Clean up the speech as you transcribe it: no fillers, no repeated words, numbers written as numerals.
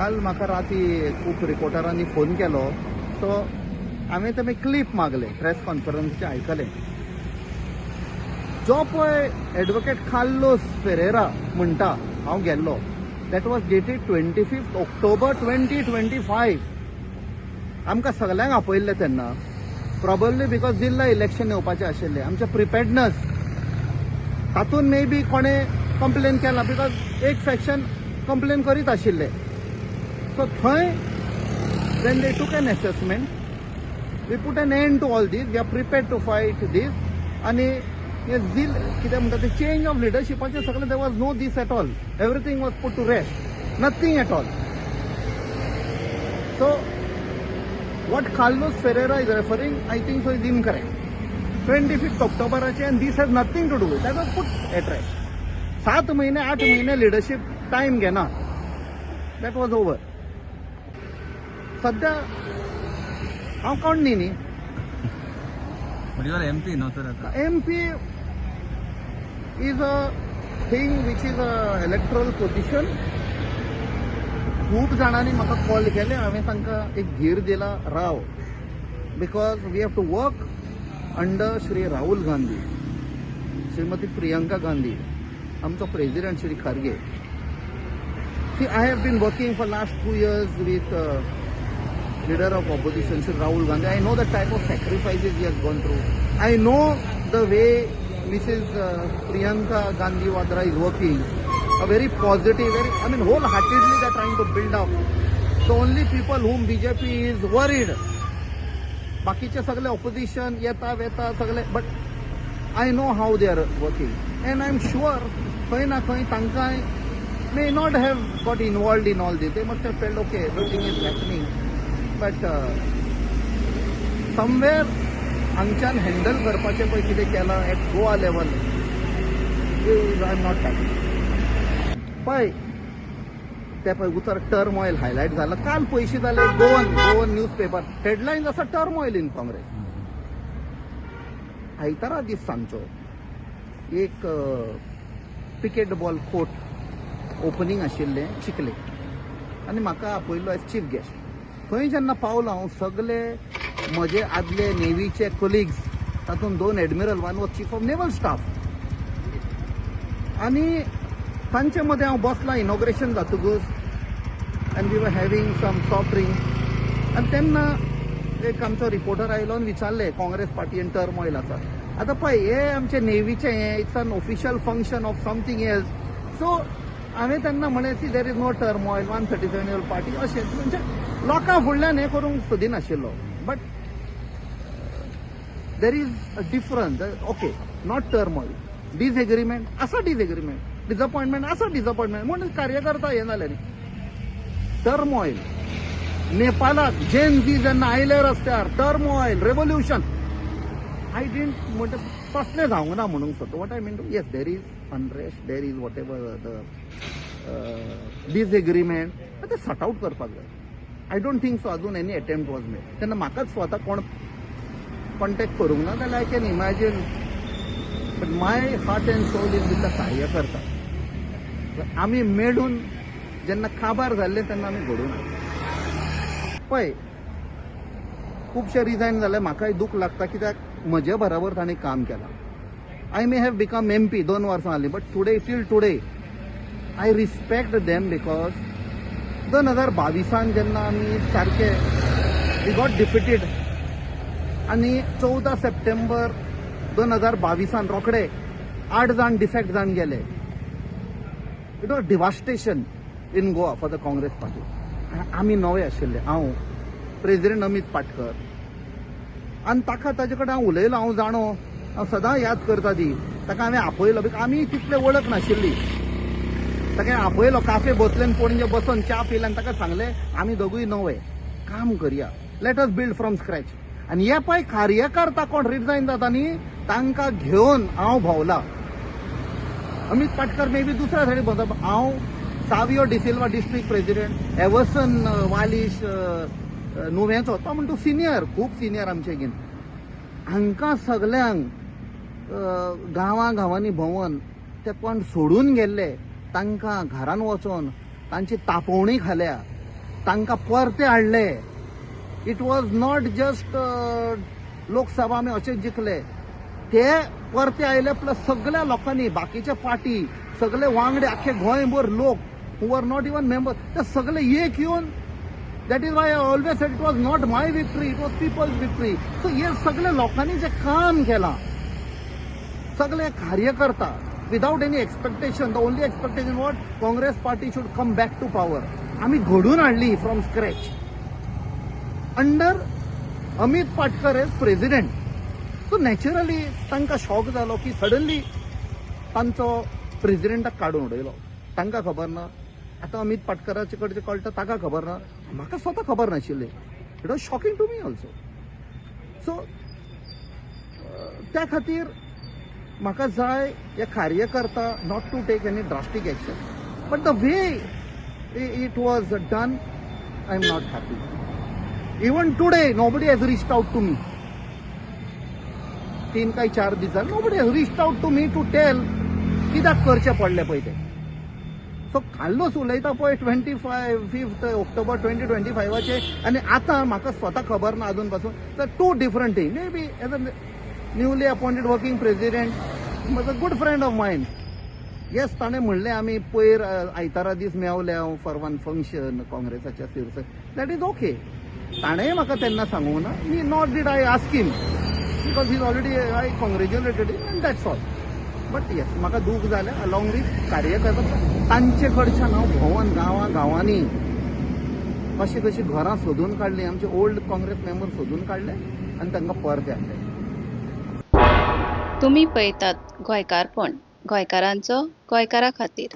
काल म्हाका राती खूप रिपोर्टरांनी फोन केलो, सो हांवें तें क्लिप मागले, प्रेस कॉन्फरन्सचे आयकलें. जो पळय एडवोकेट कार्लोस फेरेरा म्हणटा हांव गेल्लो, दॅट वॉज डेटेड 25 ऑक्टोबर 2025. आमकां सगल्यांक आपयल्ले तेन्ना, प्रॉबब्ली बिकॉज जिल्ला इलेक्शन येवपाचें आशिल्लें. आमचें प्रिपेर्डनस तातूंत मे बी कोणें कंप्लेन केला, बिकॉज एक फॅक्शन कंप्लेन करीत आशिल्ले. सो थंय when they took an assessment, we put an end to all this, we are prepared to fight this. आनी हे झील कितें म्हणटा ते चेंज ऑफ लिडरशिपाचें सगळें, there was no this at all. Everything was put to rest, nothing at all. So what Carlos Ferreira is referring, I think so, is incorrect. 25th ऑक्टोबराचे, and this has nothing to do with that. Was put at rest. 7 महिने 8 महिने leadership time घेना, that was over. सध्या हांव कोण न्ही MP नव्हतं. MP is a thing which is a electoral position. खूप जाणांनी म्हाका कॉल केले, हांवें तांकां एक धीर दिला, राव, because we have to work under Shri Rahul Gandhi, Shrimati Priyanka Gandhi, आमचो president Shri Kharge. See, I have been working for last 2 years with leader of opposition Shri Rahul Gandhi. I know the type of sacrifices he has gone through. I know the way Mrs Priyanka Gandhi Vadra is working. A very positive, wholeheartedly they are trying to build up. The only people whom BJP is worried, बाकीचे सगळे opposition येता वेता सगळे, but I know how they are working, and I am sure खंय ना खंय तांकां may not have got involved in all this. They must have felt okay, everything is happening, but somewhere हांगच्यान हँडल करपाचें पळय कितें केलां at Goa level, I am not happy. पळय ते पळय उतर टर्मॉयल हायलायट झालं. काल पयशे जाले गोवन न्यूज पेपर हेडलायन्स आसा टर्मॉयल इन काँग्रेस. आयतारा दीस सांजचो एक पिकेट बॉल कोर्ट ओपनिंग आशिल्लें चिखले, आनी म्हाका आपयल्लो एज चीफ गेस्ट. थंय जेन्ना पावलो हांव, सगळे म्हजे आदले नेव्हीचे कोलिग्स, तातूंत 2 admiral, 1 was chief of naval staff, आनी तांचे मध्ये हांव बसला इनॉग्रेशन जातकूच, and we were having some soft drink. आनी तेन्ना एक आमचो रिपोर्टर आयलो आनी विचारले काँग्रेस पार्टीन टर्मॉयल आसा. आतां पळय हे आमचे नेव्हीचे हें it's an official function of something else. So हांवें तेन्ना म्हळें, see, there is no turmoil, 137 party, अशें म्हणजे लोकां फुडल्यान हें करूंक सोदिनाशिल्लो. But there is a difference. Okay, not turmoil, disagreement आसा, डिसएग्रीमेंट, डिसअपॉइंटमेंट आसा, डिसअपॉइंटमेंट, म्हणून कार्यकर्ता हे जाले न्ही. टर्मॉयल नेपाळाक जेन झी जेन्ना आयले रस्त्यार, टर्मॉयल, रेव्होल्युशन, आय डिडंट म्हणजे तसलें जावंक ना म्हणूंक सोदता. What I mean to, yes, there is unrest, there is whatever the disagreement, ते सॉर्ट आउट करपाक जाय. आय डोंट थिंक सो अजून एनी अटेम्प्ट वॉज मेड. तेन्ना म्हाकाच स्वता कोण कॉन्टॅक्ट करूंक ना, जाल्यार I can imagine. But my heart and soul is with the कार्यकर्ता. आमी मेळून जेन्ना काबार जाल्ले तेन्ना आमी घडोवन पळय, खुबशे रिजायन जाले. म्हाकाय दूख लागता, कित्याक म्हजे बरोबर तांणी काम केलां. I may have become MP 2 वर्सां जालीं, but today, till today, I respect them, because 2022 जेन्ना आमी सारके वी गॉट डिफिटेड, आनी 14 सप्टेंबर 2022 रोखडे 8 जाण डिफेक्ट जावन गेले. It was devastation in Goa for the Congress party. आमी नवे आशिल्ले, हांव प्रेसिडेंट अमित पाटकर, आनी ताजे कडेन हांव उलयलो. हांव जाणो, हांव सदां याद करता ती, ताका हांवें आपयलो, बिकॉज आमी तितले वळख नाशिल्ली. ताका आपयलो काफे बसलेन पणजे बसून च्या पिले, आनी ताका सांगलें, आमी दोगूय नवे, काम करया, let us build from scratch. आनी हे पळय कार्यकर्ता कोण रिजायन जाता न्ही, तांकां घेवन हांव भोंवला. अमित पाटकर मे बी दुसऱ्या सायडी भोंवता, हांव सावियो डिसिल्वा डिस्ट्रिक्ट प्रेसिडेंट, एवर्सन वालिश नुवेंचो, तो म्हणटा सिनियर, खूब सिनियर आमचेगीन. हांकां सगल्यांक गांवांनी भोंवन ते कोण सोडून गेल्ले तांकां घरान वचोन तांची तापोवणी खाल्या तांकां परते हाडले. It was not just Lok Sabha आमी अशेंच जिखले, ते परते आयले प्लस सगळ्या लोकांनी, बाकीच्या पार्टी, सगळे वांगडे, आख्खे गोंयभर लोक who are not even member, ते सगळे एक येवन, that is why I always said it was not my victory, it was people's victory. So हे सगळे लोकांनी जे काम केलां, सगळे कार्यकर्ता, without any expectation, the only expectation what, Congress party should come back to power. आम्ही घडून हाडली from scratch under Amit Patkar as president. So naturally तांकां शॉक जालो की सडनली तांचो प्रेसिडेंटाक काडून उडयलो. तांकां खबर ना, आतां अमित पाटकराचे कडचे कळटा, ताका खबर ना, म्हाका स्वता खबर नाशिल्लें. It was shocking to me also. So त्या खातीर म्हाका जाय हे कार्यकर्ता not to take any drastic action, but the way it was done, I am not happy. Even today nobody has reached out to me. 3 काय 4 दिसान nobody has reached out to me to tell कित्याक करचें पडलें पळय तें. So काल्लोच उलयता पळय 25 October 2025चे, आनी आतां म्हाका स्वता खबर ना अजून पासून. तर 2 different thing. May be as a newly appointed working president was a good friend of mine. Yes, ताणें म्हणलें आमी पयर आयतारा दीस मेवले फॉर वन फंक्शन काँग्रेसाच्या सिरसे, दॅट इज ओके. ताणेंय म्हाका तेन्ना सांगूंक ना. Me not did I ask him, because he is already, I congratulated him and that's all. But yes, म्हाका दूख जालें अलॉंग वीथ कार्यकर्ता. तांचे कडच्यान हांव भोंवन गांवांनी कशी घरां सोदून काडली, आमचे ओल्ड काँग्रेस मेंबर सोदून काडले आनी तांकां परते हाडले. तुम्ही पळयतात गोंयकारपण, गोंयकारांचो गोंयकारा खातीर.